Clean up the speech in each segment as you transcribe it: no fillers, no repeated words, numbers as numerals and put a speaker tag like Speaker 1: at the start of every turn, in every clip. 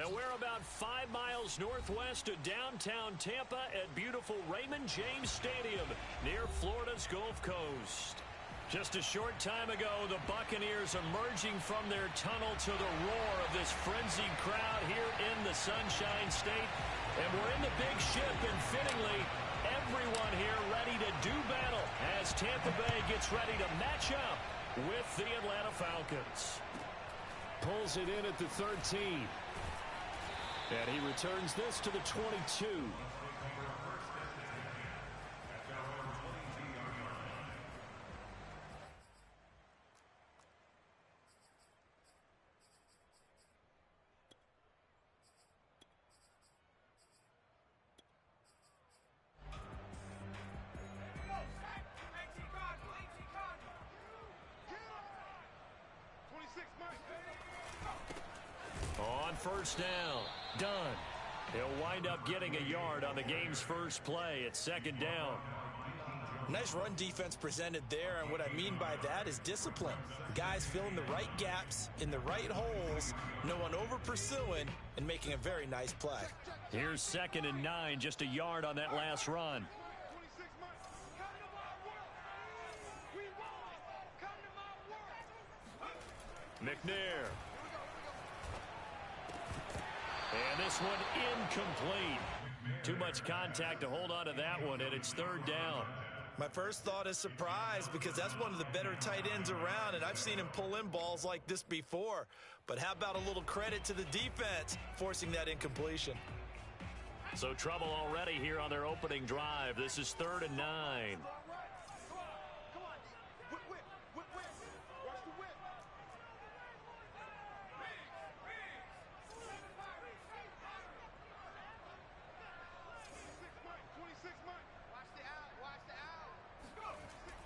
Speaker 1: Well, we're about 5 miles northwest of downtown Tampa at beautiful Raymond James Stadium near Florida's Gulf Coast. Just a short time ago, the Buccaneers emerging from their tunnel to the roar of this frenzied crowd here in the Sunshine State. And we're in the big ship, and fittingly, everyone here ready to do battle as Tampa Bay gets ready to match up with the Atlanta Falcons.
Speaker 2: Pulls it in at the 13. And he returns this to the 22.
Speaker 1: On first down, done. He'll wind up getting a yard on the game's first play at second down.
Speaker 3: Nice run defense presented there, and what I mean by that is discipline. Guys filling the right gaps in the right holes, no one over pursuing, and making a very nice play.
Speaker 1: Here's 2nd and 9, just a yard on that last run. McNair. And this one incomplete. Too much contact to hold on to that one, and it's 3rd down.
Speaker 3: My first thought is surprise, because that's one of the better tight ends around, and I've seen him pull in balls like this before. But how about a little credit to the defense forcing that incompletion?
Speaker 1: So trouble already here on their opening drive. This is 3rd and 9.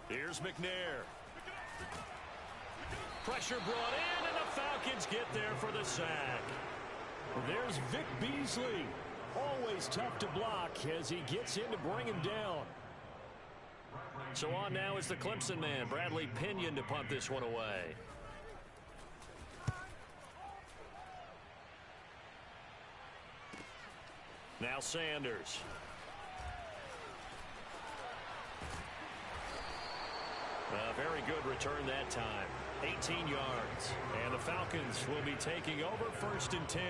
Speaker 1: Here's McNair. Pressure brought in, and the Falcons get there for the sack.
Speaker 2: There's Vic Beasley. Always tough to block as he gets in to bring him down.
Speaker 1: So on now is the Clemson man, Bradley Pinion, to punt this one away. Now Sanders. A very good return that time. 18 yards. And the Falcons will be taking over 1st and 10.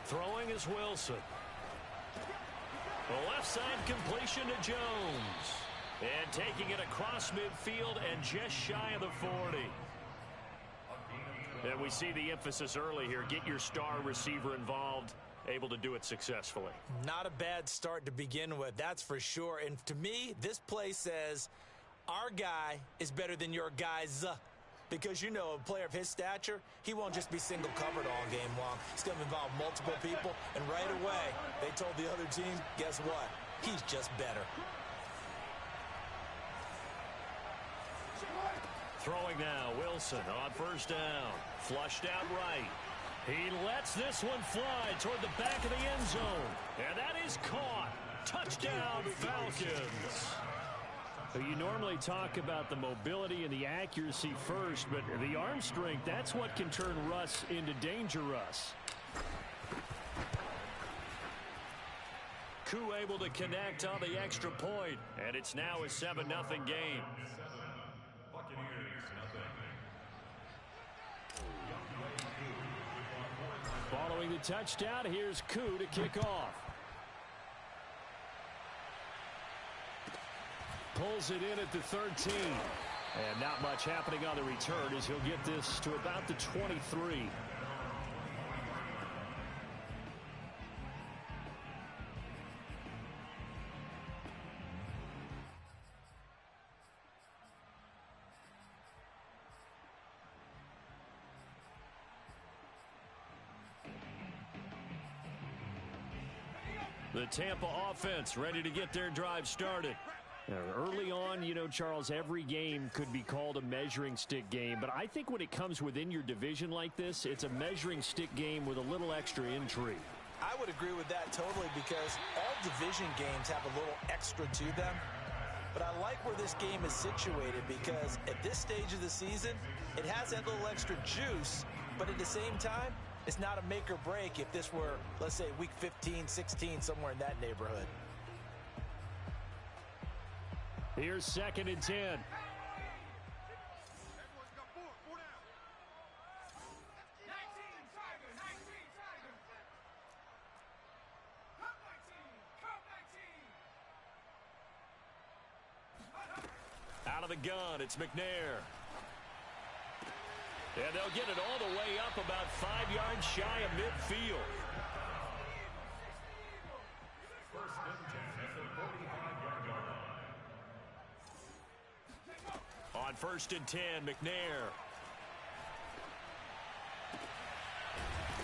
Speaker 1: Throwing is Wilson. The left side completion to Jones. And taking it across midfield and just shy of the 40. And we see the emphasis early here. Get your star receiver involved. Able to do it successfully.
Speaker 3: Not a bad start to begin with, that's for sure. And to me, this play says our guy is better than your guys. Because, you know, a player of his stature, he won't just be single covered all game long. He's going to involve multiple people, and right away, they told the other team, guess what? He's just better.
Speaker 1: Throwing now, Wilson on first down. Flushed out right. He lets this one fly toward the back of the end zone. And that is caught. Touchdown, Falcons.
Speaker 2: You normally talk about the mobility and the accuracy first, but the arm strength, that's what can turn Russ into Danger Russ.
Speaker 1: Koo able to connect on the extra point, and it's now a 7-0 game.
Speaker 2: Following the touchdown, here's Koo to kick off. Pulls it in at the 13. And not much happening on the return as he'll get this to about the 23.
Speaker 1: The Tampa offense ready to get their drive started.
Speaker 2: Early on, you know, Charles, every game could be called a measuring stick game. But I think when it comes within your division like this, it's a measuring stick game with a little extra intrigue.
Speaker 3: I would agree with that totally because all division games have a little extra to them. But I like where this game is situated because at this stage of the season, it has that little extra juice. But at the same time, it's not a make or break if this were, let's say, week 15, 16, somewhere in that neighborhood.
Speaker 2: Here's 2nd and 10.
Speaker 1: Out of the gun, it's McNair. And they'll get it all the way up about 5 yards shy of midfield. On 1st and 10, McNair.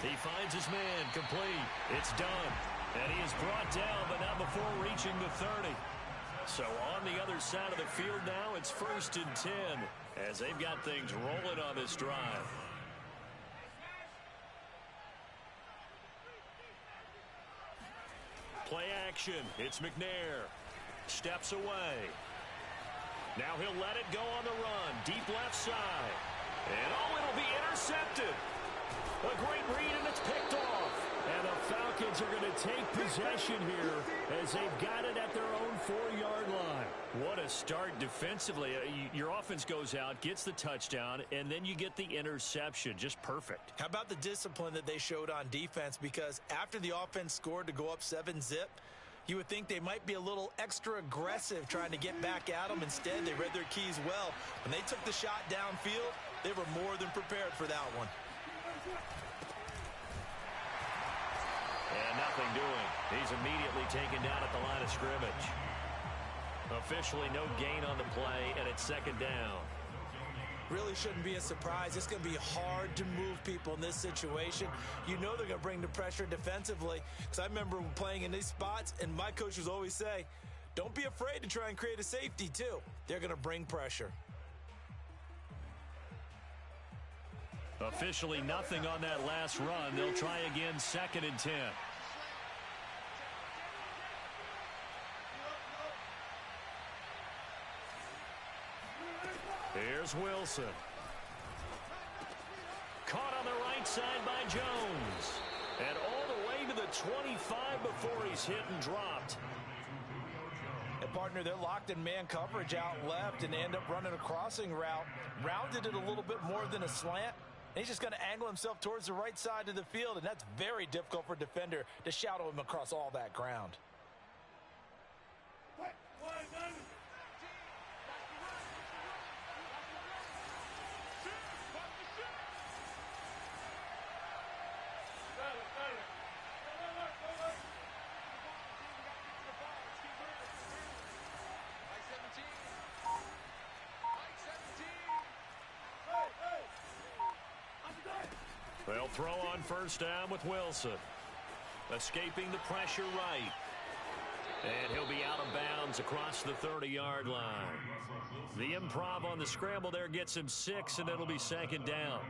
Speaker 1: He finds his man, complete. It's done. And he is brought down, but not before reaching the 30. So on the other side of the field now, it's 1st and 10 as they've got things rolling on this drive. Play action. It's McNair. Steps away. Now he'll let it go on the run. Deep left side. And oh, it'll be intercepted. A great read, and it's picked off.
Speaker 2: And the Falcons are going to take possession here as they've got it at their own 4-yard line.
Speaker 1: What a start defensively. Your offense goes out, gets the touchdown, and then you get the interception. Just perfect.
Speaker 3: How about the discipline that they showed on defense? Because after the offense scored to go up 7-zip, you would think they might be a little extra aggressive trying to get back at them. Instead, they read their keys well. When they took the shot downfield, they were more than prepared for that one.
Speaker 1: And nothing doing. He's immediately taken down at the line of scrimmage. Officially no gain on the play, and it's 2nd down.
Speaker 3: Really shouldn't be a surprise. It's going to be hard to move people in this situation. You know they're going to bring the pressure defensively. Because I remember playing in these spots, and my coaches always say, don't be afraid to try and create a safety, too. They're going to bring pressure.
Speaker 1: Officially nothing on that last run. They'll try again, 2nd and 10. Here's Wilson. Caught on the right side by Jones. And all the way to the 25 before he's hit and dropped.
Speaker 3: And partner, they're locked in man coverage out left and end up running a crossing route. Rounded it a little bit more than a slant. And he's just going to angle himself towards the right side of the field, and that's very difficult for a defender to shadow him across all that ground.
Speaker 1: They'll throw on 1st down with Wilson. Escaping the pressure right. And he'll be out of bounds across the 30-yard line. The improv on the scramble there gets him 6, and it'll be 2nd down.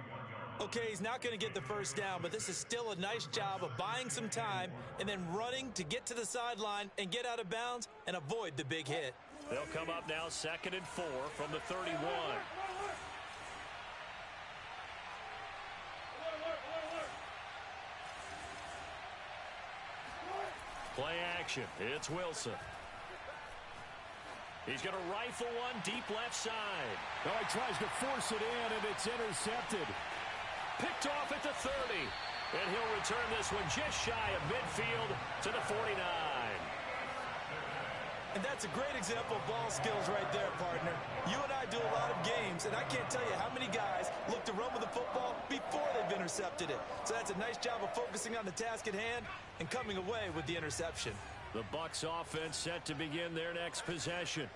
Speaker 3: Okay, he's not going to get the 1st down, but this is still a nice job of buying some time and then running to get to the sideline and get out of bounds and avoid the big hit.
Speaker 1: They'll come up now 2nd and 4 from the 31. Play action. It's Wilson. He's going to rifle one deep left side.
Speaker 2: Oh, he tries to force it in, and it's intercepted.
Speaker 1: Picked off at the 30. And he'll return this one just shy of midfield to the 49.
Speaker 3: And that's a great example of ball skills right there, partner. You and I do a lot of games, and I can't tell you how many guys look to run with the football before they've intercepted it. So that's a nice job of focusing on the task at hand and coming away with the interception.
Speaker 1: The Bucs offense set to begin their next possession.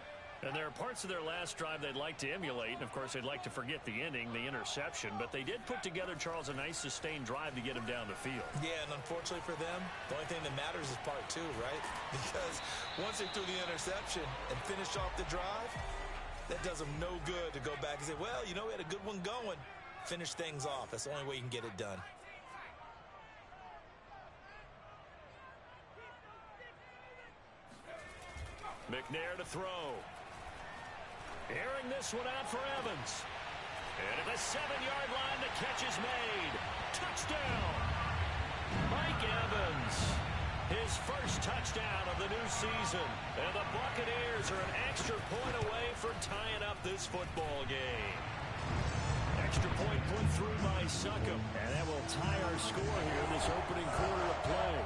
Speaker 1: And there are parts of their last drive they'd like to emulate, and of course they'd like to forget the ending, the interception, but they did put together, Charles, a nice sustained drive to get him down the field.
Speaker 3: Yeah, and unfortunately for them, the only thing that matters is part two, right? Because once they threw the interception and finished off the drive, that does them no good to go back and say, well, you know, we had a good one going. Finish things off. That's the only way you can get it done.
Speaker 1: McNair to throw. Airing this one out for Evans. And at the 7-yard line, the catch is made. Touchdown! Mike Evans. His first touchdown of the new season. And the Buccaneers are an extra point away from tying up this football game. Extra point put through by Succop.
Speaker 2: And that will tie our score here in this opening quarter of play.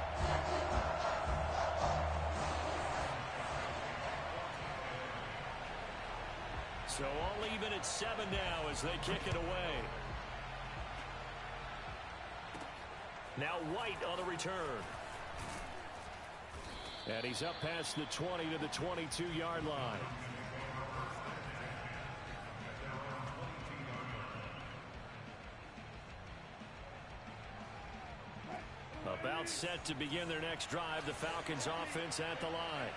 Speaker 1: So all even at 7 now as they kick it away. Now White on the return. And he's up past the 20 to the 22-yard line. About set to begin their next drive, the Falcons offense at the line.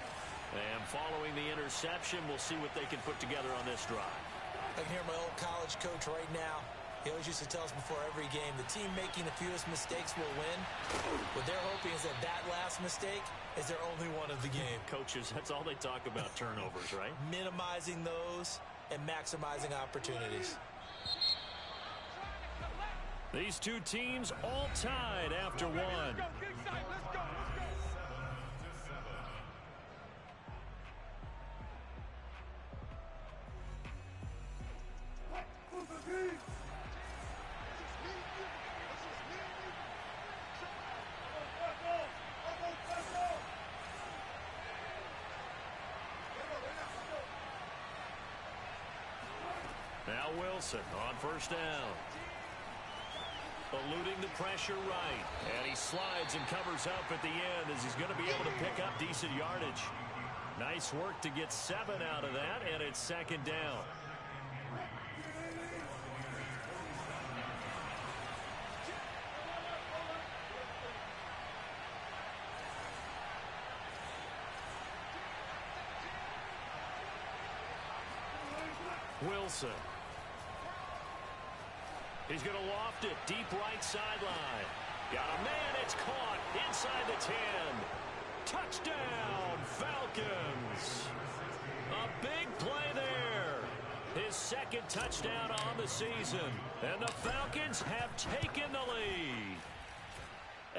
Speaker 1: And following the interception, we'll see what they can put together on this drive.
Speaker 3: I can hear my old college coach right now. He always used to tell us before every game, the team making the fewest mistakes will win. What they're hoping is that last mistake is their only one of the game.
Speaker 1: Coaches, that's all they talk about, turnovers, right? Minimizing those and maximizing opportunities. These two teams all tied after one. Now Wilson on first down. Eluding the pressure right. And he slides and covers up at the end as he's going to be able to pick up decent yardage. Nice work to get 7 out of that, and it's second down. Wilson. He's going to loft it deep right sideline. Got a man, it's caught inside the 10. Touchdown, Falcons. A big play there. His second touchdown on the season. And the Falcons have taken the lead.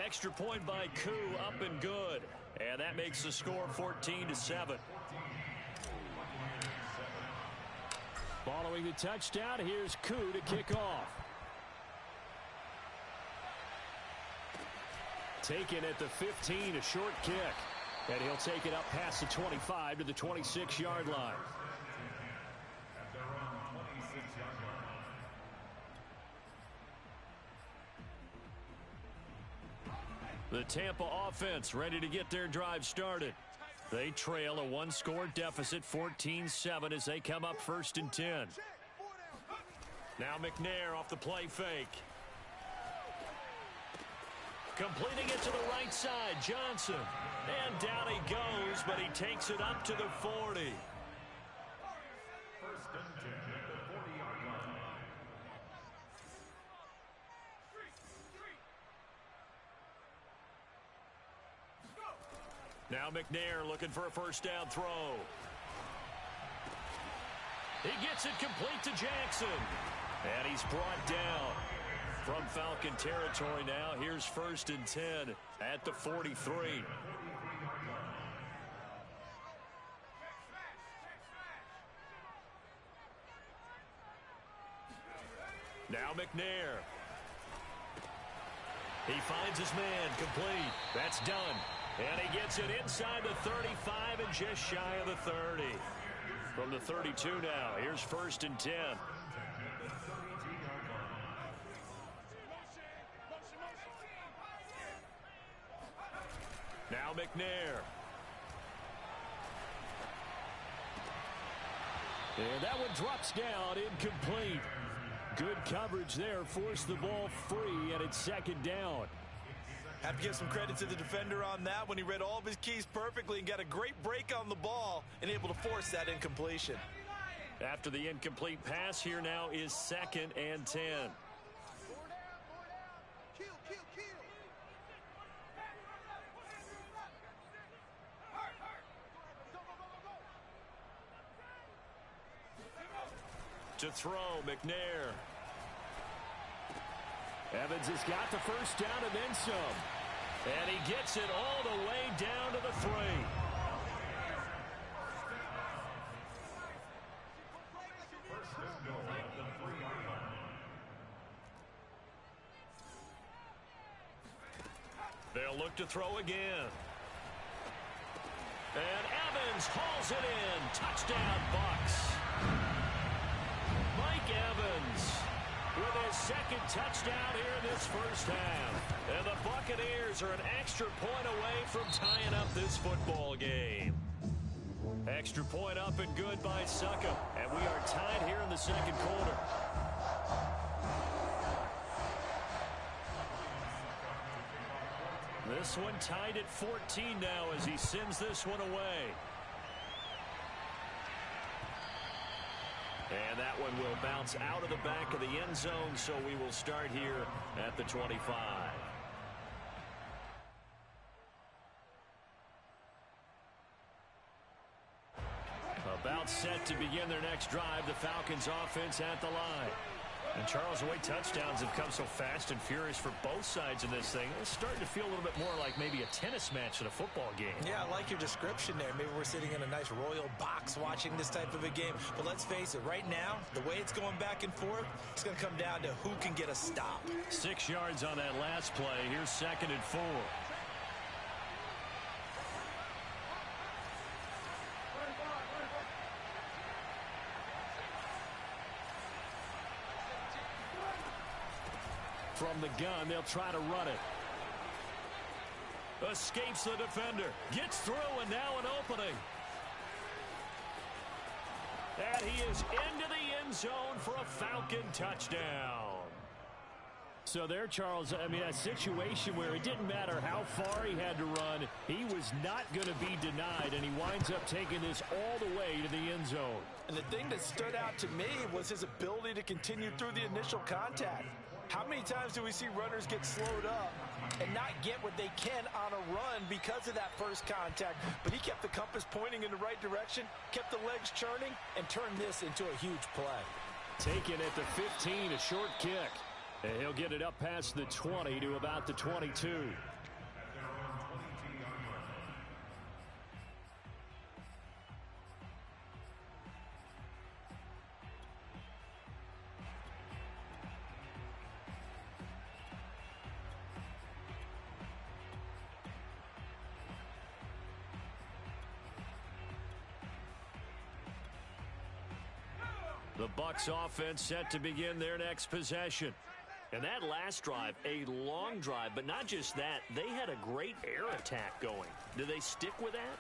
Speaker 1: Extra point by Koo, up and good. And that makes the score 14-7.
Speaker 2: Following the touchdown, here's Koo to kick off. Taken at the 15, a short kick. And he'll take it up past the 25 to the 26-yard line.
Speaker 1: The Tampa offense ready to get their drive started. They trail a one-score deficit, 14-7, as they come up first and 10. Now McNair off the play fake. Completing it to the right side, Johnson. And down he goes, but he takes it up to the 40.
Speaker 4: First and 10 at the 40-yard line.
Speaker 1: Now McNair looking for a first down throw. He gets it complete to Jackson. And he's brought down from Falcon territory now. Here's first and 10 at the 43. Now McNair. He finds his man, complete. That's done. And he gets it inside the 35 and just shy of the 30. From the 32 now, here's first and 10. Now McNair.
Speaker 2: And that one drops down, incomplete. Good coverage there, forced the ball free, and it's second down.
Speaker 3: Have to give some credit to the defender on that when he read all of his keys perfectly and got a great break on the ball and able to force that incompletion.
Speaker 1: After the incomplete pass, here now is 2nd and 10. To throw, McNair.
Speaker 2: Evans has got the first down and then some.
Speaker 1: And he gets it all the way down to the 3. They'll look to throw again. And Evans hauls it in. Touchdown, Bucks. Mike Evans with his 2nd touchdown here in this first half. And the Buccaneers are an extra point away from tying up this football game. Extra point up and good by Succop. And we are tied here in the second quarter. This one tied at 14 now as he sends this one away. And that one will bounce out of the back of the end zone, so we will start here at the 25. About set to begin their next drive, the Falcons offense at the line. And Charles, the way touchdowns have come so fast and furious for both sides in this thing, it's starting to feel a little bit more like maybe a tennis match than a football game.
Speaker 3: Yeah, I like your description there. Maybe we're sitting in a nice royal box watching this type of a game. But let's face it, right now, the way it's going back and forth, it's going to come down to who can get a stop.
Speaker 1: 6 yards on that last play. Here's 2nd and 4. From the gun, they'll try to run it. Escapes the defender. Gets through, and now an opening. And he is into the end zone for a Falcon touchdown.
Speaker 2: So there, Charles, I mean, a situation where it didn't matter how far he had to run, he was not going to be denied, and he winds up taking this all the way to the end zone.
Speaker 3: And the thing that stood out to me was his ability to continue through the initial contact. How many times do we see runners get slowed up and not get what they can on a run because of that first contact? But he kept the compass pointing in the right direction, kept the legs churning, and turned this into a huge play.
Speaker 2: Taken at the 15, a short kick. And he'll get it up past the 20 to about the 22.
Speaker 1: The Bucs offense set to begin their next possession. And that last drive, a long drive, but not just that, they had a great air attack going. Do they stick with that?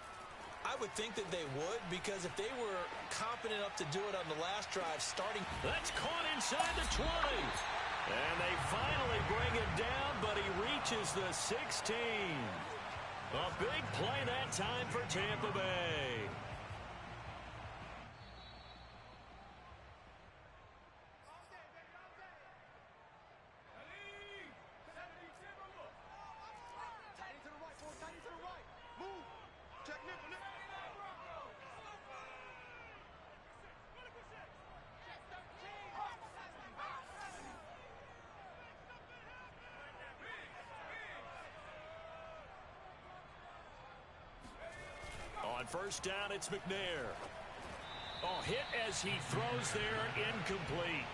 Speaker 3: I would think that they would, because if they were confident enough to do it on the last drive starting.
Speaker 1: That's caught inside the 20. And they finally bring him down, but he reaches the 16. A big play that time for Tampa Bay. On first down, it's McNair. Oh, hit as he throws there, incomplete.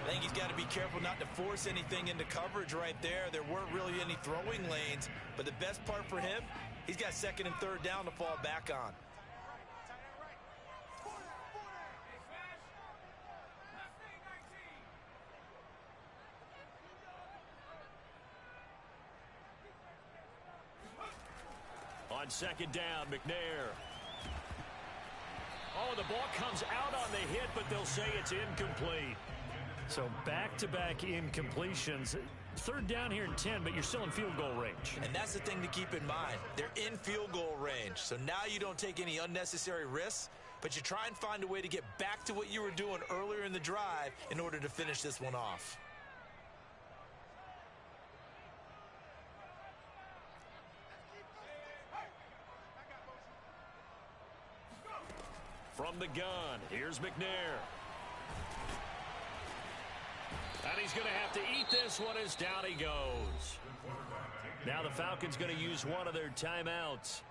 Speaker 3: I think he's got to be careful not to force anything into coverage right there. There weren't really any throwing lanes, but the best part for him, he's got 2nd and 3rd down to fall back on. On 2nd down, McNair.
Speaker 1: Oh, the ball comes out on the hit, but they'll say it's incomplete. So back-to-back incompletions. Third down here in 10, but you're still in field goal range.
Speaker 3: And that's the thing to keep in mind. They're in field goal range. So now you don't take any unnecessary risks, but you try and find a way to get back to what you were doing earlier in the drive in order to finish this one off.
Speaker 1: From the gun, here's McNair. And he's going to have to eat this one as down he goes. Now the Falcons going to use one of their timeouts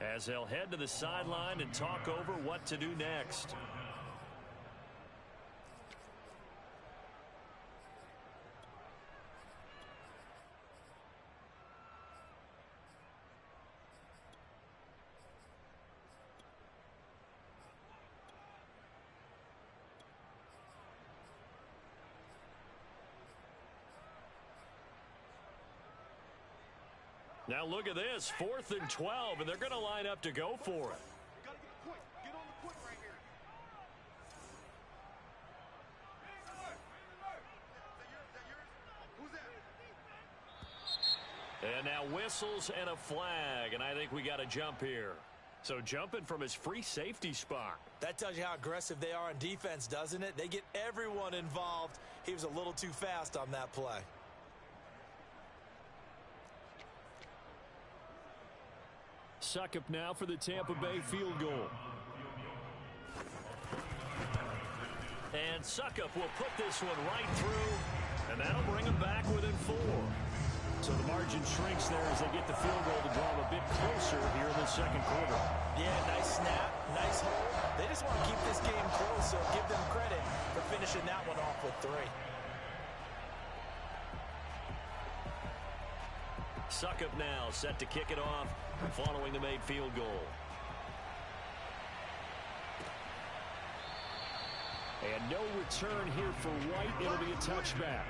Speaker 1: as they'll head to the sideline and talk over what to do next. Now look at this, 4th and 12, and they're going to line up to go for it.
Speaker 4: Get on the point right here. Who's that?
Speaker 1: And now whistles and a flag, and I think we got a jump here. So jumping from his free safety spot.
Speaker 3: That tells you how aggressive they are on defense, doesn't it? They get everyone involved. He was a little too fast on that play.
Speaker 2: Suckup now for the Tampa Bay field goal.
Speaker 1: And Suckup will put this one right through, and that'll bring him back within 4.
Speaker 2: So the margin shrinks there as they get the field goal to draw them a bit closer here in the second quarter.
Speaker 3: Yeah, nice snap, nice hold. They just want to keep this game close, so give them credit for finishing that one off with 3.
Speaker 1: Suckup now set to kick it off following the made field goal.
Speaker 2: And no return here for White. It'll be a touchback.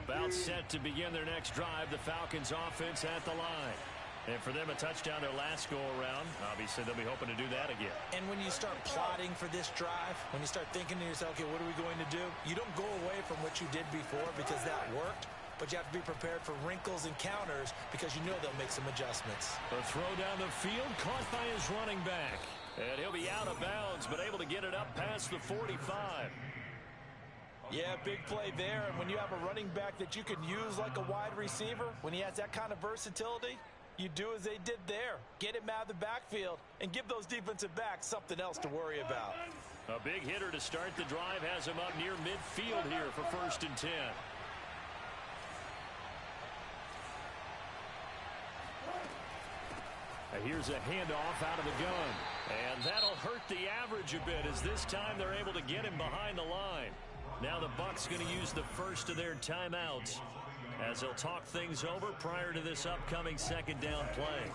Speaker 1: About set to begin their next drive, the Falcons offense at the line. And for them, a touchdown their last go-around. Obviously, they'll be hoping to do that again.
Speaker 3: And when you start plotting for this drive, when you start thinking to yourself, okay, what are we going to do? You don't go away from what you did before because that worked, but you have to be prepared for wrinkles and counters because you know they'll make some adjustments.
Speaker 1: A throw down the field, caught by his running back. And he'll be out of bounds, but able to get it up past the 45.
Speaker 3: Yeah, big play there. And when you have a running back that you can use like a wide receiver, when he has that kind of versatility, you do as they did there. Get him out of the backfield and give those defensive backs something else to worry about.
Speaker 1: A big hitter to start the drive has him up near midfield here for 1st and 10.
Speaker 2: Here's a handoff out of the gun.
Speaker 1: And that'll hurt the average a bit as this time they're able to get him behind the line. Now the Bucs going to use the first of their timeouts as they'll talk things over prior to this upcoming second down play.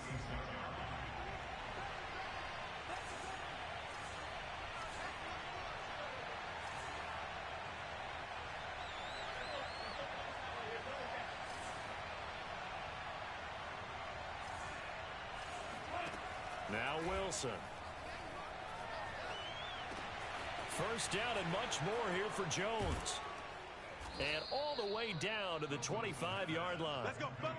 Speaker 1: Now Wilson. First down and much more here for Jones. And all the way down to the 25-yard line.
Speaker 4: Let's go, fellas.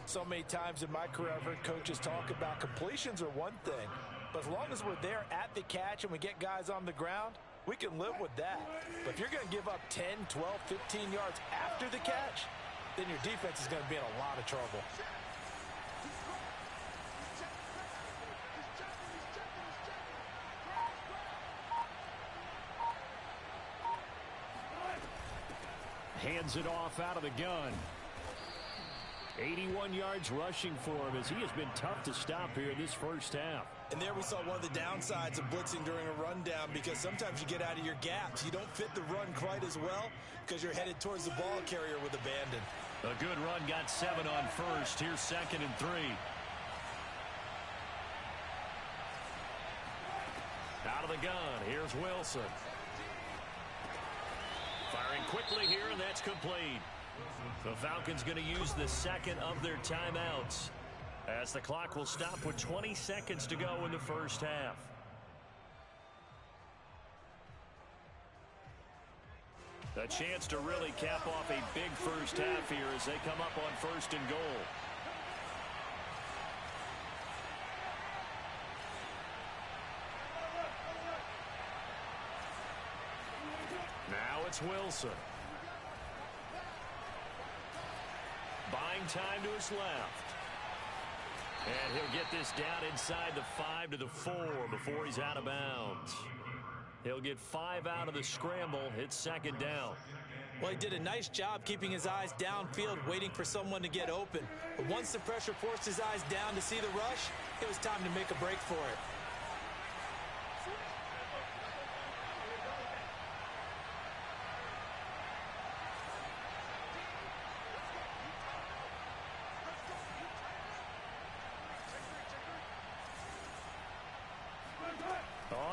Speaker 3: So many times in my career, I've heard coaches talk about completions are one thing. But as long as we're there at the catch and we get guys on the ground, we can live with that. But if you're going to give up 10, 12, 15 yards after the catch, then your defense is going to be in a lot of trouble.
Speaker 2: Hands it off out of the gun. 81 yards rushing for him as he has been tough to stop here in this first half.
Speaker 3: And there we saw one of the downsides of blitzing during a rundown because sometimes you get out of your gaps. You don't fit the run quite as well because you're headed towards the ball carrier with abandon.
Speaker 1: A good run got 7 on first. Here's 2nd and 3. gun. Here's Wilson. Firing quickly here, and that's complete. The Falcons going to use the second of their timeouts, as the clock will stop with 20 seconds to go in the first half. A chance to really cap off a big first half here as they come up on first and goal. Now it's Wilson. Buying time to his left. And he'll get this down inside the 5 to the 4 before he's out of bounds. He'll get 5 out of the scramble. It's second down.
Speaker 3: Well, he did a nice job keeping his eyes downfield, waiting for someone to get open. But once the pressure forced his eyes down to see the rush, it was time to make a break for it.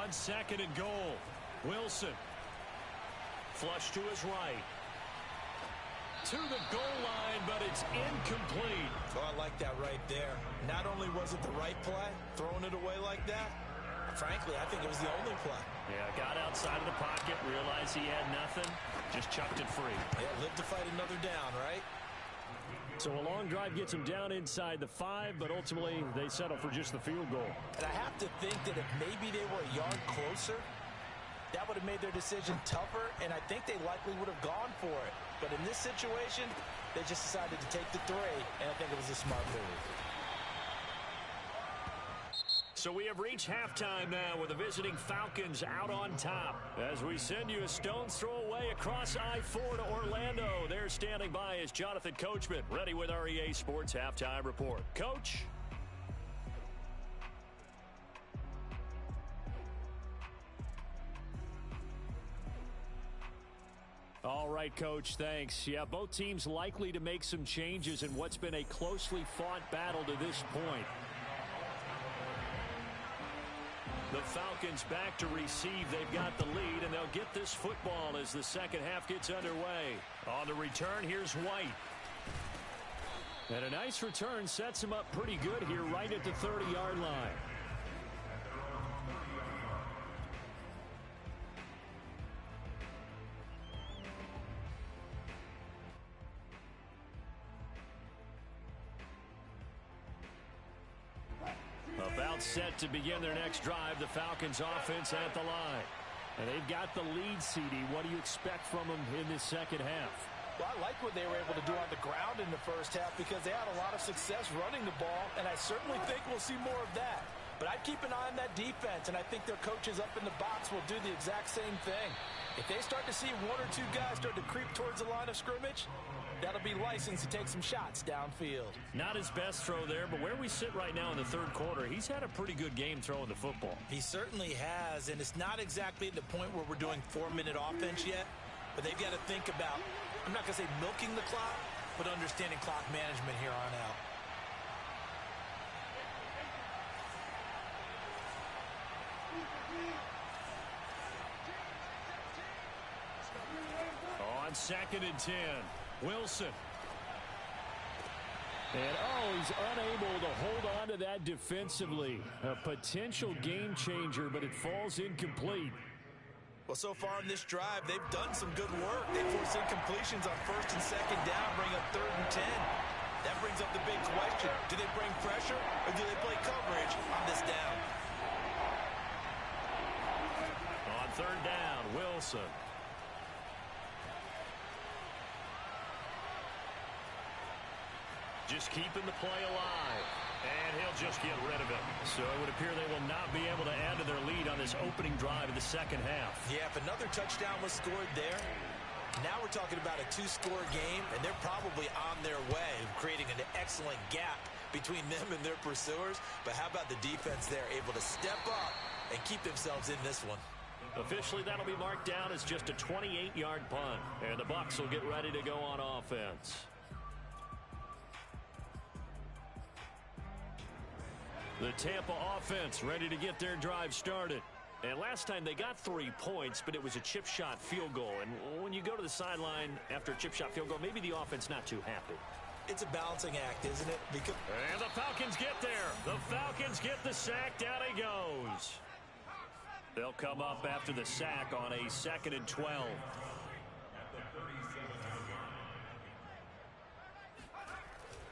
Speaker 1: On second and goal, Wilson. Flush to his right. To the goal line, but it's incomplete.
Speaker 3: Oh, I like that right there. Not only was it the right play, throwing it away like that, frankly, I think it was the only play.
Speaker 1: Yeah, got outside of the pocket, realized he had nothing, just chucked it free.
Speaker 3: Yeah, live to fight another down, right?
Speaker 2: So a long drive gets them down inside the 5, but ultimately they settle for just the field goal.
Speaker 3: And I have to think that if maybe they were a yard closer, that would have made their decision tougher, and I think they likely would have gone for it. But in this situation, they just decided to take the 3, and I think it was a smart move.
Speaker 1: So we have reached halftime now with the visiting Falcons out on top. As we send you a stone's throw away across I-4 to Orlando. There standing by is Jonathan Coachman, ready with our EA Sports Halftime Report. Coach?
Speaker 2: All right, Coach, thanks. Yeah, both teams likely to make some changes in what's been a closely fought battle to this point.
Speaker 1: The Falcons back to receive. They've got the lead, and they'll get this football as the second half gets underway. On the return, here's White.
Speaker 2: And a nice return sets him up pretty good here right at the 30-yard line.
Speaker 1: About set to begin their next drive, the Falcons offense at the line.
Speaker 2: And they've got the lead, CD. What do you expect from them in this second half?
Speaker 3: Well, I like what they were able to do on the ground in the first half because they had a lot of success running the ball, and I certainly think we'll see more of that. But I'd keep an eye on that defense, and I think their coaches up in the box will do the exact same thing. If they start to see 1 or 2 guys start to creep towards the line of scrimmage, that'll be licensed to take some shots downfield.
Speaker 1: Not his best throw there, but where we sit right now in the third quarter, he's had a pretty good game throwing the football.
Speaker 3: He certainly has, and it's not exactly at the point where we're doing 4-minute offense yet, but they've got to think about, I'm not going to say milking the clock, but understanding clock management here on out.
Speaker 1: On second and 10, Wilson.
Speaker 2: And, he's unable to hold on to that defensively. A potential game changer, but it falls incomplete.
Speaker 3: Well, so far in this drive, they've done some good work. They force incompletions on first and second down, bring up 3rd and 10. That brings up the big question. Do they bring pressure, or do they play coverage on this down?
Speaker 1: On 3rd down, Wilson. Just keeping the play alive. And he'll just get rid of it. So it would appear they will not be able to add to their lead on this opening drive of the second half.
Speaker 3: Yeah, if another touchdown was scored there, now we're talking about a 2-score game, and they're probably on their way of creating an excellent gap between them and their pursuers. But how about the defense there, able to step up and keep themselves in this one?
Speaker 1: Officially, that'll be marked down as just a 28-yard punt. And the Bucs will get ready to go on offense. The Tampa offense ready to get their drive started.
Speaker 2: And last time they got 3 points, but it was a chip shot field goal. And when you go to the sideline after a chip shot field goal, maybe the offense not too happy.
Speaker 3: It's a balancing act, isn't it?
Speaker 2: And the Falcons get there. The Falcons get the sack. Down he goes. They'll come up after the sack on a 2nd and 12.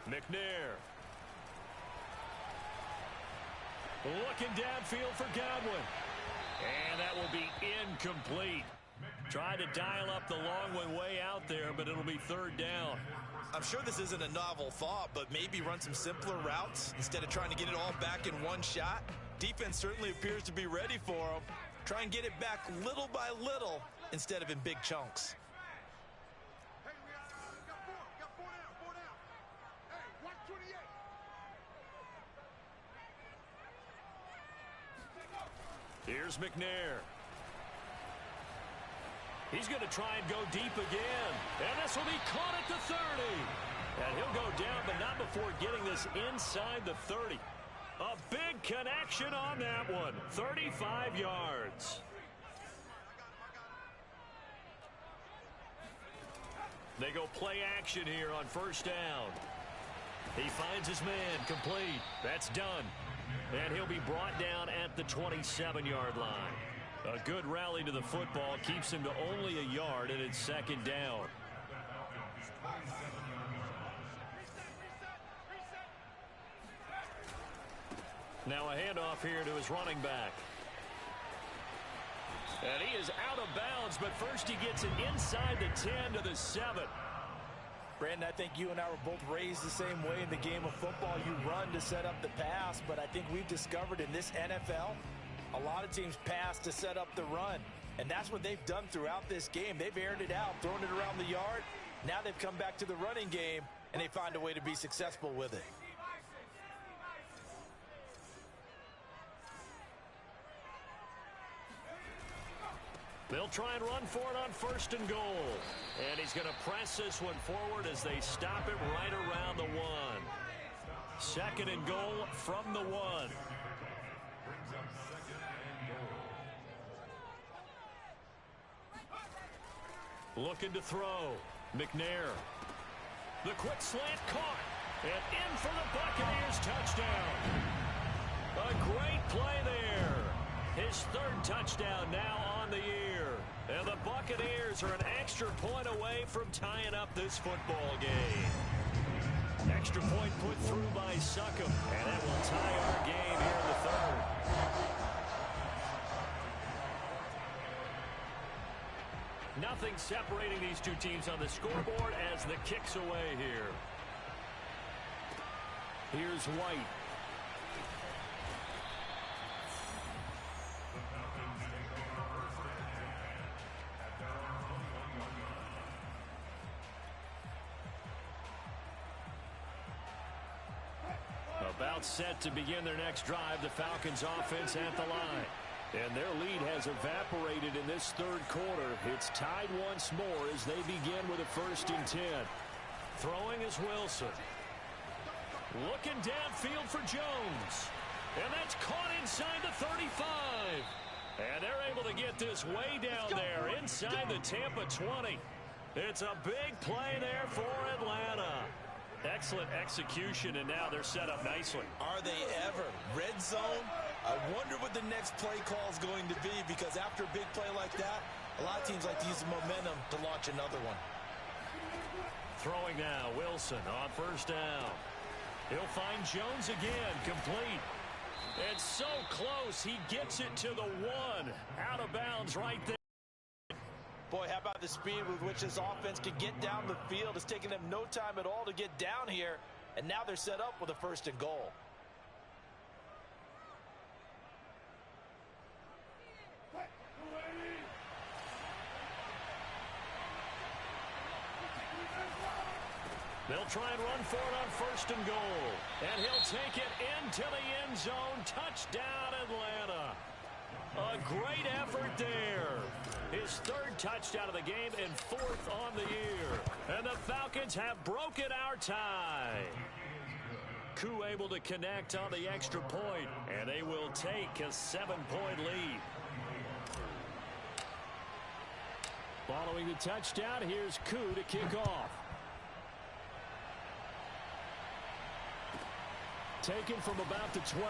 Speaker 2: McNair. Looking downfield for Godwin. And that will be incomplete. Trying to dial up the long one way out there, but it'll be 3rd down.
Speaker 3: I'm sure this isn't a novel thought, but maybe run some simpler routes instead of trying to get it all back in one shot. Defense certainly appears to be ready for them. Try and get it back little by little instead of in big chunks.
Speaker 4: Hey, we got four down. Hey, watch 28.
Speaker 2: Here's McNair. He's going to try and go deep again. And this will be caught at the 30. And he'll go down, but not before getting this inside the 30. A big connection on that one. 35 yards. They go play action here on 1st down. He finds his man, complete. That's done. And he'll be brought down at the 27-yard line. A good rally to the football keeps him to only a yard, and it's 2nd down. Now a handoff here to his running back. And he is out of bounds, but first he gets it inside the 10 to the 7.
Speaker 3: Brandon, I think you and I were both raised the same way in the game of football. You run to set up the pass, but I think we've discovered in this NFL, a lot of teams pass to set up the run. And that's what they've done throughout this game. They've aired it out, thrown it around the yard. Now they've come back to the running game, and they find a way to be successful with it.
Speaker 2: They'll try and run for it on 1st and goal. And he's going to press this one forward as they stop it right around the 1. 2nd and goal from the 1. Looking to throw. McNair. The quick slant caught. And in for the Buccaneers touchdown. A great play there. His 3rd touchdown now on the year. And the Buccaneers are an extra point away from tying up this football game. Extra point put through by Succop. And that will tie our game here in the 3rd. Nothing separating these two teams on the scoreboard as the kick's away here. Here's White. About set to begin their next drive, the Falcons offense at the line. And their lead has evaporated in this 3rd quarter. It's tied once more as they begin with a 1st and 10. Throwing is Wilson. Looking downfield for Jones. And that's caught inside the 35. And they're able to get this way down there inside the Tampa 20. It's a big play there for Atlanta. Excellent execution, and now they're set up nicely.
Speaker 3: Are they ever? Red zone? I wonder what the next play call is going to be, because after a big play like that, a lot of teams like to use the momentum to launch another one.
Speaker 2: Throwing now, Wilson on 1st down. He'll find Jones again, complete. And so close, he gets it to the 1. Out of bounds right there.
Speaker 3: Boy, how about the speed with which this offense can get down the field? It's taken them no time at all to get down here, and now they're set up with a 1st and goal.
Speaker 2: They'll try and run for it on 1st and goal. And he'll take it into the end zone. Touchdown, Atlanta. A great effort there. His 3rd touchdown of the game and 4th on the year. And the Falcons have broken our tie. Koo able to connect on the extra point, and they will take a 7-point lead. Following the touchdown, here's Koo to kick off. Taken from about the 12.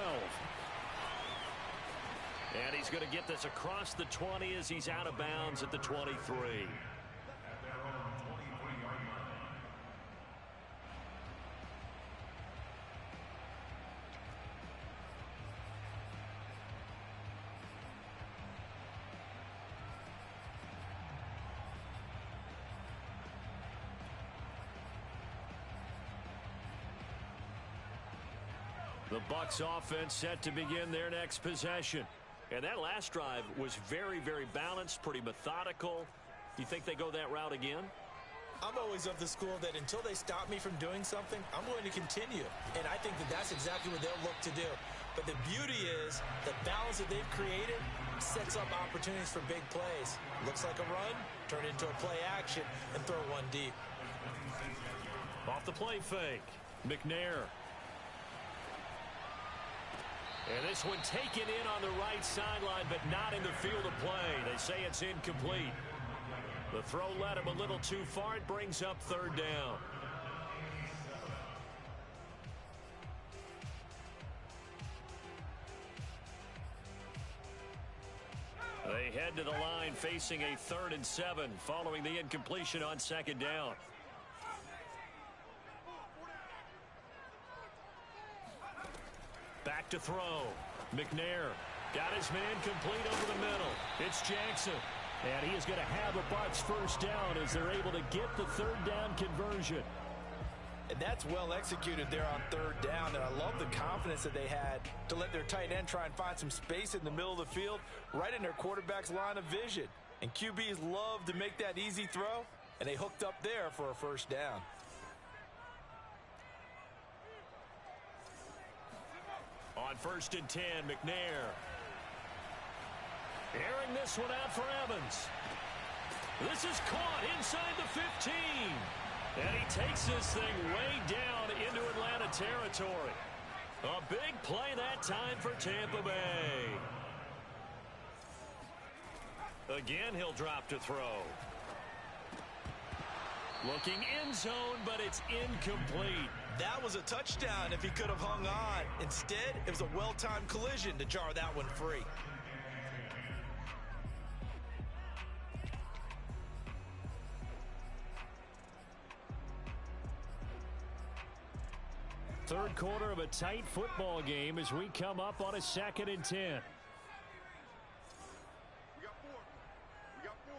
Speaker 1: And he's going to get this across the 20 as he's out of bounds at the 23.
Speaker 2: The Bucs offense set to begin their next possession.
Speaker 1: And that last drive was very, very balanced, pretty methodical. Do you think they go that route again?
Speaker 3: I'm always of the school that until they stop me from doing something, I'm going to continue. And I think that that's exactly what they'll look to do. But the beauty is the balance that they've created sets up opportunities for big plays. Looks like a run, turn it into a play action, and throw one deep.
Speaker 1: Off the play fake.
Speaker 2: McNair.
Speaker 1: And this one taken in on the right sideline, but not in the field of play. They say it's incomplete. The throw led him a little too far. It brings up third down. They head to the line facing a 3rd and 7 following the incompletion on 2nd down. Back to throw. McNair got his man complete over the middle. It's Jackson.
Speaker 2: And he is going to have a Bucs first down as they're able to get the 3rd down conversion.
Speaker 3: And that's well executed there on 3rd down. And I love the confidence that they had to let their tight end try and find some space in the middle of the field, right in their quarterback's line of vision. And QBs love to make that easy throw, and they hooked up there for a first down.
Speaker 1: On 1st and 10, McNair. Airing this one out for Evans. This is caught inside the 15. And he takes this thing way down into Atlanta territory. A big play that time for Tampa Bay. Again, he'll drop to throw. Looking end zone, but it's incomplete.
Speaker 3: That was a touchdown if he could have hung on. Instead, it was a well-timed collision to jar that one free.
Speaker 2: Third quarter of a tight football game as we come up on a 2nd and 10.
Speaker 4: We got 4. We got 4.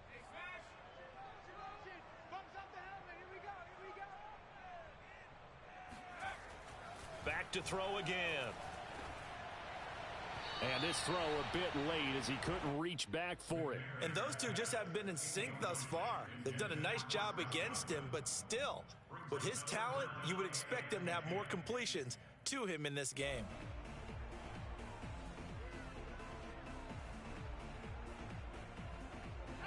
Speaker 4: Hey, smash. Bumps up the helmet. Here we go. Here we go.
Speaker 1: Back to throw again.
Speaker 2: And this throw a bit late as he couldn't reach back for it.
Speaker 3: And those two just haven't been in sync thus far. They've done a nice job against him, but still, with his talent, you would expect them to have more completions to him in this game.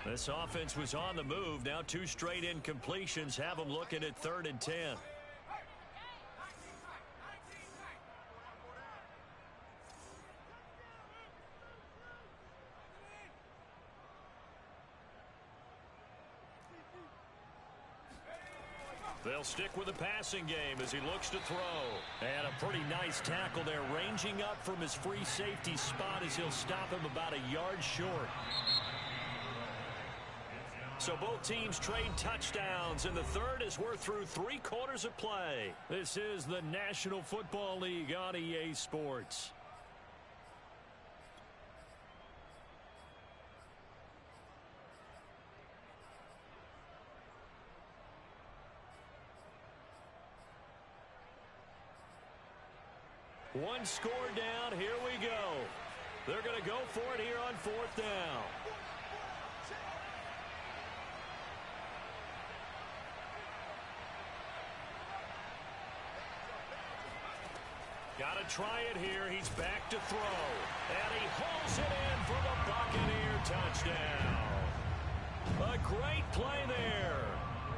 Speaker 1: This offense was on the move. Now 2 straight incompletions have them looking at 3rd and 10. They'll stick with the passing game as he looks to throw. And a pretty nice tackle there, ranging up from his free safety spot as he'll stop him about a yard short. So both teams trade touchdowns in the third as we're through 3 quarters of play.
Speaker 2: This is the National Football League on EA Sports.
Speaker 1: One score down. Here we go. They're going to go for it here on 4th down. Got to try it here. He's back to throw. And he hauls it in for the Buccaneer touchdown. A great play there.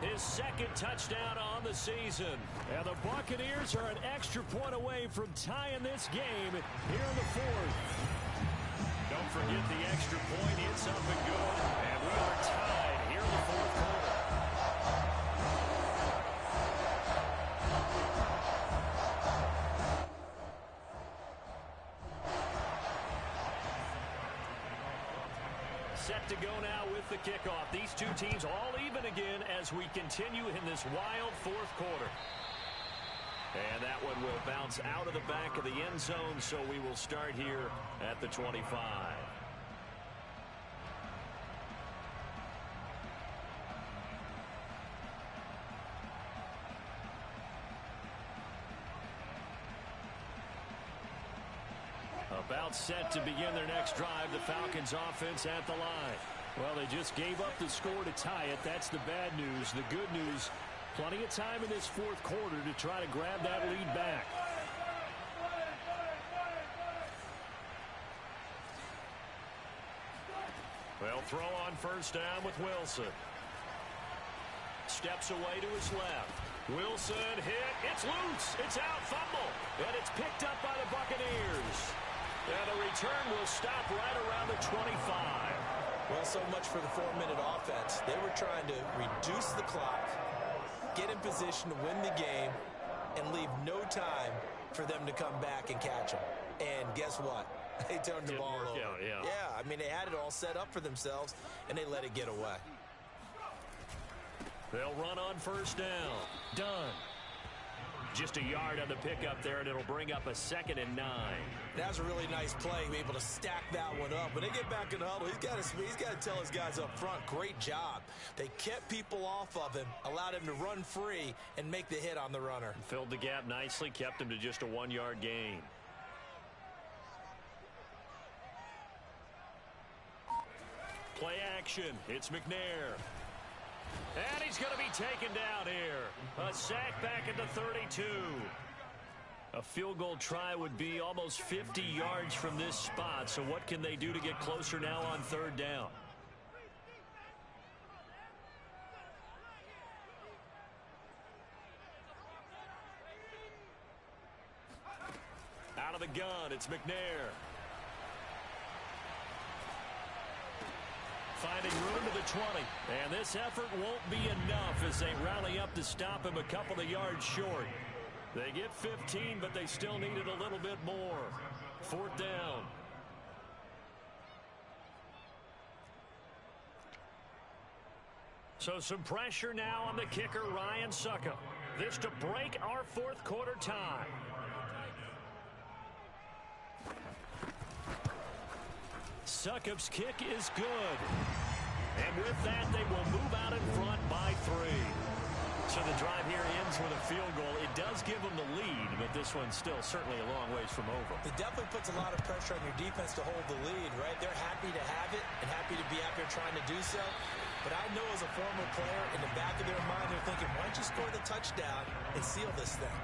Speaker 1: His 2nd touchdown on the season.
Speaker 2: And the Buccaneers are an extra point away from tying this game here in the 4th.
Speaker 1: Don't forget the extra point. It's up and good. And we are tied here in the fourth quarter. Set to go now with the kickoff. These two teams all even again as we continue in this wild fourth quarter. And that one will bounce out of the back of the end zone, so we will start here at the 25. About set to begin their next drive, the Falcons offense at the line. Well, they just gave up the score to tie it. That's the bad news. The good news, plenty of time in this fourth quarter to try to grab that lead back. They'll throw on first down with Wilson. Steps away to his left. Wilson hit. It's loose. It's out. Fumble. And it's picked up by the Buccaneers. And the return will stop right around the 25.
Speaker 3: Well, so much for the 4-minute offense. They were trying to reduce the clock, get in position to win the game, and leave no time for them to come back and catch them. And guess what? They turned the ball over.
Speaker 1: Yeah,
Speaker 3: I mean, they had it all set up for themselves, and they let it get away.
Speaker 1: They'll run on first down. Done. Just a yard on the pickup there, and it'll bring up a 2nd and 9.
Speaker 3: That was a really nice play, be able to stack that one up. When they get back in the huddle, he's got to tell his guys up front, great job. They kept people off of him, allowed him to run free, and make the hit on the runner.
Speaker 1: Filled the gap nicely, kept him to just a 1-yard gain. Play action. It's McNair. And he's going to be taken down here. A sack back at the 32. A field goal try would be almost 50 yards from this spot. So what can they do to get closer now on third down? Out of the gun, it's McNair. Finding room to the 20. And this effort won't be enough as they rally up to stop him a couple of yards short. They get 15, but they still needed a little bit more. Fourth down. So some pressure now on the kicker, Ryan Succop. This to break our fourth quarter tie. Succop's kick is good. And with that, they will move out in front by 3. So the drive here ends with a field goal. It does give them the lead, but this one's still certainly a long ways from over.
Speaker 3: It definitely puts a lot of pressure on your defense to hold the lead, right? They're happy to have it and happy to be out there trying to do so. But I know as a former player, in the back of their mind, they're thinking, why don't you score the touchdown and seal this thing?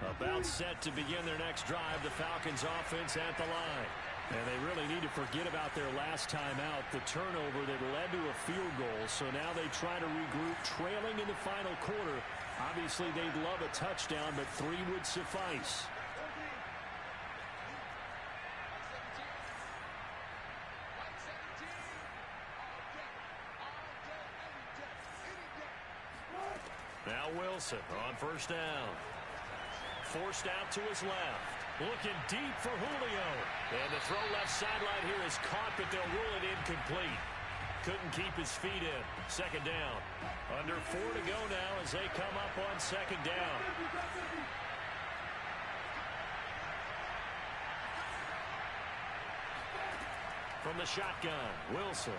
Speaker 1: About set to begin their next drive, the Falcons offense at the line. And they really need to forget about their last time out, the turnover that led to a field goal. So now they try to regroup, trailing in the final quarter. Obviously, they'd love a touchdown, but 3 would suffice. Now Wilson on first down. Forced out to his left. Looking deep for Julio. And the throw left sideline here is caught, but they'll rule it incomplete. Couldn't keep his feet in. Second down. Under 4 to go now as they come up on second down. From the shotgun, Wilson.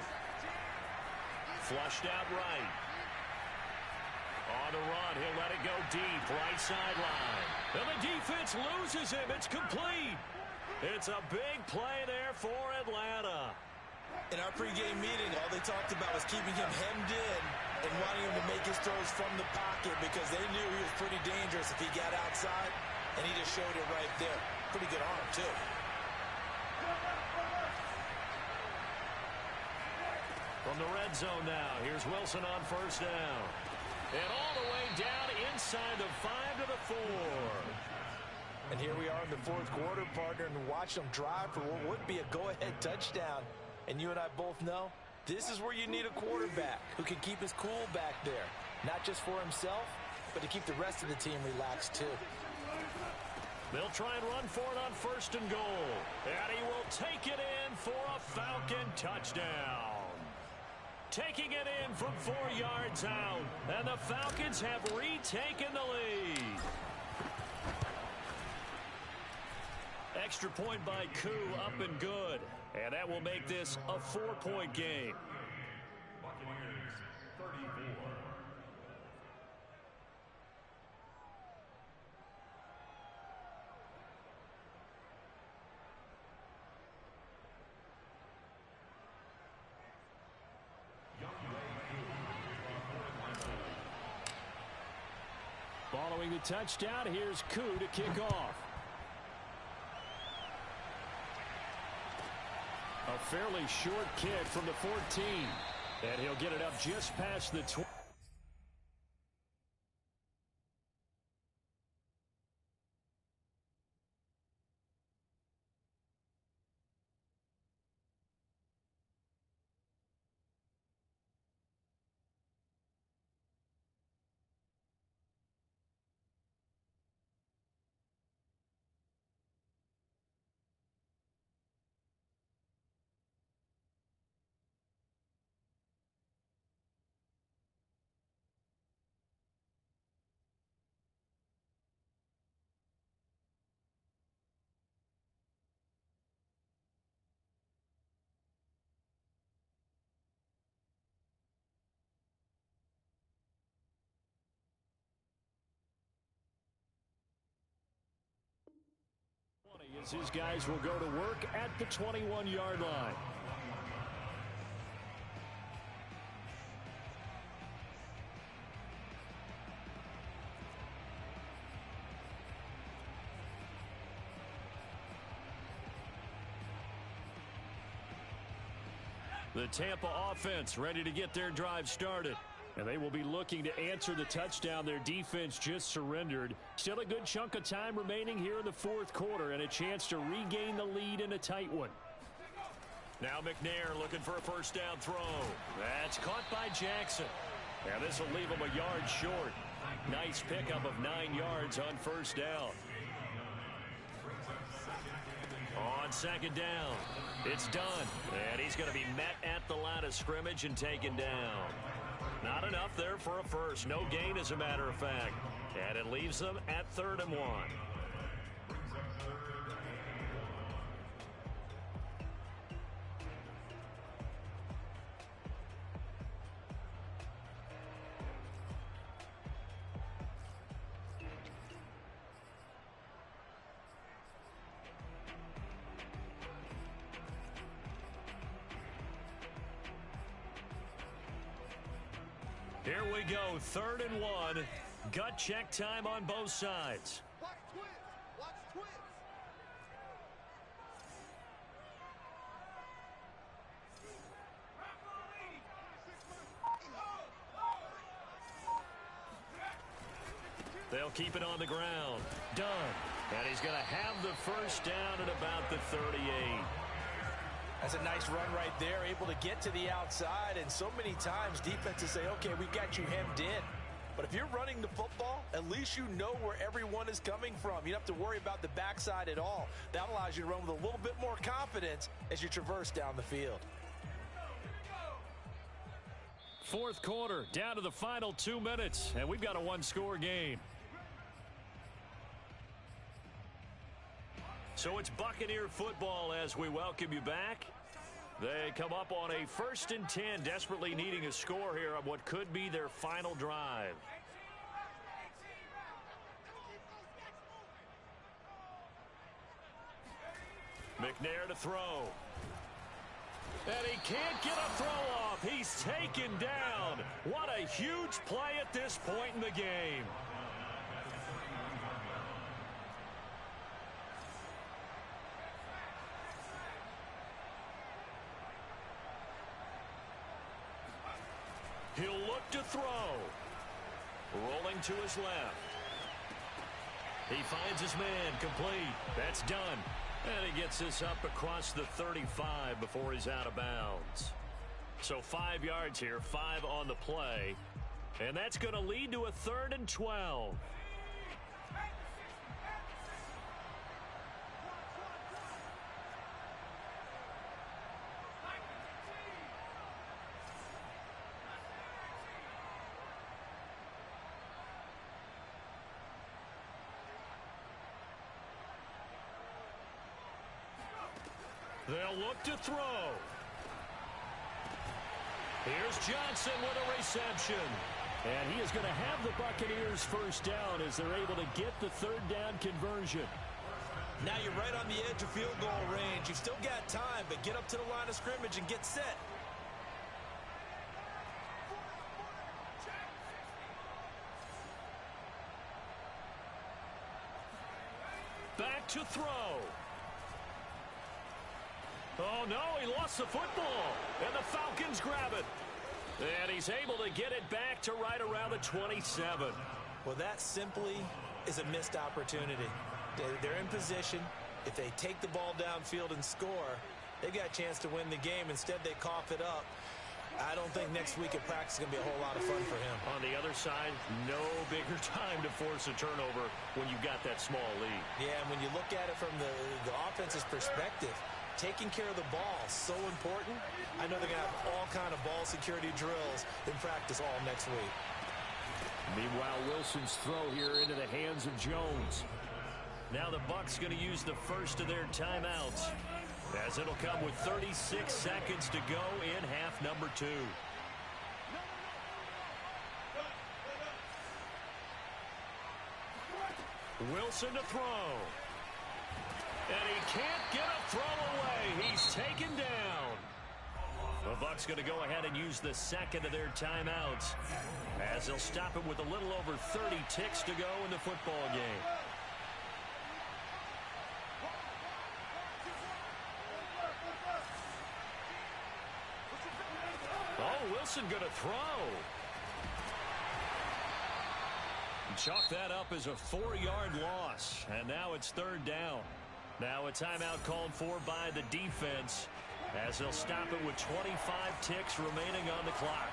Speaker 1: Flushed out right. On the run, he'll let it go deep, right sideline. And the defense loses him. It's complete. It's a big play there for Atlanta.
Speaker 3: In our pregame meeting, all they talked about was keeping him hemmed in and wanting him to make his throws from the pocket because they knew he was pretty dangerous if he got outside, and he just showed it right there. Pretty good arm, too.
Speaker 1: From the red zone now, here's Wilson on first down. And all the way down inside the 5 to the 4.
Speaker 3: And here we are in the fourth quarter, partner, and watch them drive for what would be a go-ahead touchdown. And you and I both know this is where you need a quarterback who can keep his cool back there, not just for himself, but to keep the rest of the team relaxed too.
Speaker 1: They'll try and run for it on first and goal. And he will take it in for a Falcon touchdown. Taking it in from 4 yards out. And the Falcons have retaken the lead. Extra point by Koo, up and good. And that will make this a 4-point game. Following the touchdown, here's Koo to kick off. A fairly short kick from the 14. And he'll get it up just past the 20. As his guys will go to work at the 21-yard line. The Tampa offense ready to get their drive started. And they will be looking to answer the touchdown their defense just surrendered. Still a good chunk of time remaining here in the fourth quarter and a chance to regain the lead in a tight one. Now McNair looking for a first down throw. That's caught by Jackson. And this will leave him a yard short. Nice pickup of 9 yards on first down. On second down, it's done. And he's going to be met at the line of scrimmage and taken down. Not enough there for a first. No gain, as a matter of fact. And it leaves them at 3rd and 1. Here we go, 3rd and 1. Gut check time on both sides.
Speaker 4: Watch twins. Watch twins.
Speaker 1: They'll keep it on the ground. Done. And he's going to have the first down at about the 38.
Speaker 3: That's a nice run right there, able to get to the outside, and so many times defenses say, okay, we've got you hemmed in. But if you're running the football, at least you know where everyone is coming from. You don't have to worry about the backside at all. That allows you to run with a little bit more confidence as you traverse down the field.
Speaker 1: Fourth quarter, down to the final 2 minutes, and we've got a one-score game. So it's Buccaneer football as we welcome you back. They come up on a 1st and 10, desperately needing a score here on what could be their final drive. McNair to throw. And he can't get a throw off. He's taken down. What a huge play at this point in the game. He'll look to throw. Rolling to his left. He finds his man, complete. That's done. And he gets this up across the 35 before he's out of bounds. So 5 yards here, 5 on the play. And that's going to lead to a 3rd and 12. They'll look to throw. Here's Johnson with a reception. And he is going to have the Buccaneers first down as they're able to get the 3rd down conversion.
Speaker 3: Now you're right on the edge of field goal range. You've still got time, but get up to the line of scrimmage and get set.
Speaker 1: Back to throw. Oh, no, he lost the football. And the Falcons grab it. And he's able to get it back to right around the 27.
Speaker 3: Well, that simply is a missed opportunity. They're in position. If they take the ball downfield and score, they got a chance to win the game. Instead, they cough it up. I don't think next week at practice is going to be a whole lot of fun for him.
Speaker 1: On the other side, no bigger time to force a turnover when you've got that small lead.
Speaker 3: Yeah, and when you look at it from the offense's perspective, taking care of the ball is so important. I know they're going to have all kind of ball security drills in practice all next week.
Speaker 1: Meanwhile, Wilson's throw here into the hands of Jones. Now the Bucs going to use the first of their timeouts, as it'll come with 36 seconds to go in half number 2. Wilson to throw. And he can't get a throw away. He's taken down. The Bucs going to go ahead and use the second of their timeouts, as they'll stop it with a little over 30 ticks to go in the football game. Oh, Wilson going to throw. Chalk that up as a 4-yard loss, and now it's 3rd down. Now a timeout called for by the defense, as they'll stop it with 25 ticks remaining on the clock.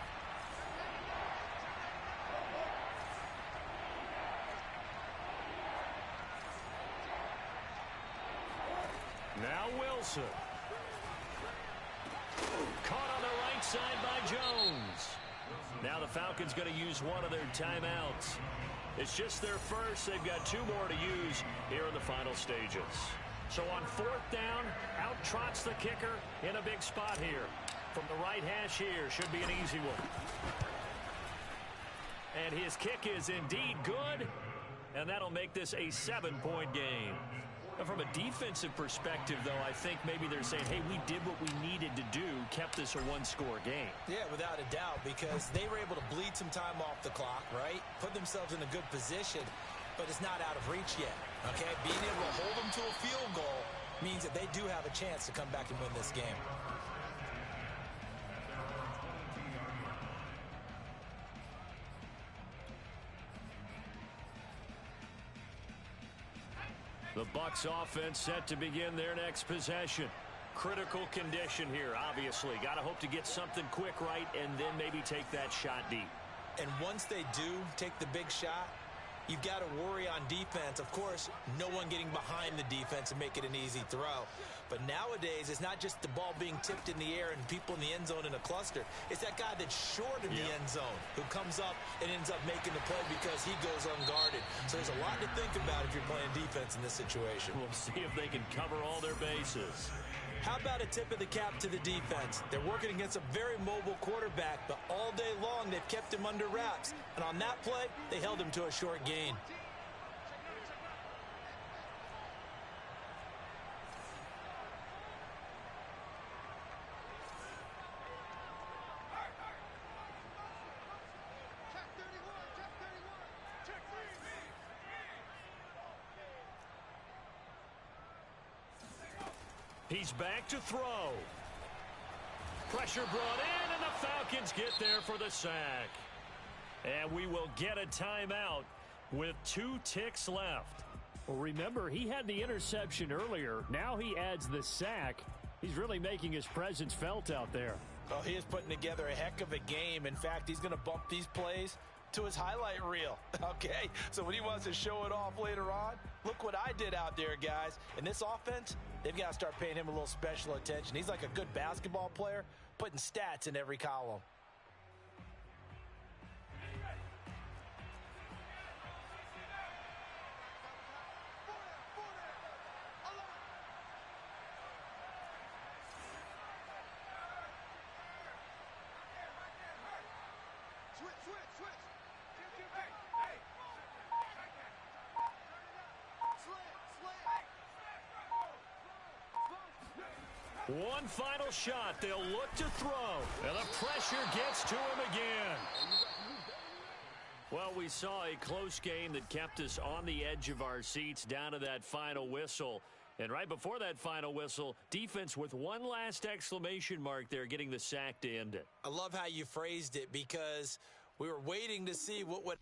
Speaker 1: Now Wilson. Caught on the right side by Jones. Now the Falcons going to use one of their timeouts. It's just their first. They've got 2 more to use here in the final stages. So on 4th down, out trots the kicker in a big spot here. From the right hash here, should be an easy one. And his kick is indeed good, and that'll make this a 7-point game. And from a defensive perspective, though, I think maybe they're saying, hey, we did what we needed to do, kept this a 1-score game. Yeah, without a doubt, because they were able to bleed some time off the clock, right? Put themselves in a good position, but it's not out of reach yet, okay? Being able to hold them to a field goal means that they do have a chance to come back and win this game. The Bucs offense set to begin their next possession. Critical condition here, obviously. Got to hope to get something quick right and then maybe take that shot deep. And once they do take the big shot, you've got to worry on defense. Of course, no one getting behind the defense and make it an easy throw. But nowadays, it's not just the ball being tipped in the air and people in the end zone in a cluster. It's that guy that's short in the end zone who comes up and ends up making the play because he goes unguarded. So there's a lot to think about if you're playing defense in this situation. We'll see if they can cover all their bases. How about a tip of the cap to the defense? They're working against a very mobile quarterback, but all day long they've kept him under wraps. And on that play, they held him to a short gain. He's back to throw. Pressure brought in, and the Falcons get there for the sack. And we will get a timeout with 2 ticks left.
Speaker 2: Well, remember, he had the interception earlier. Now he adds the sack. He's really making his presence felt out there.
Speaker 3: Oh, he is putting together a heck of a game. In fact, he's going to bump these plays to his highlight reel. Okay, so when he wants to show it off later on, look what I did out there, guys. In this offense, they've got to start paying him a little special attention. He's like a good basketball player, putting stats in every column.
Speaker 1: One final shot. They'll look to throw. And the pressure gets to him again. Well, we saw a close game that kept us on the edge of our seats down to that final whistle. And right before that final whistle, defense with one last exclamation mark there, getting the sack to end it.
Speaker 3: I love how you phrased it because we were waiting to see what would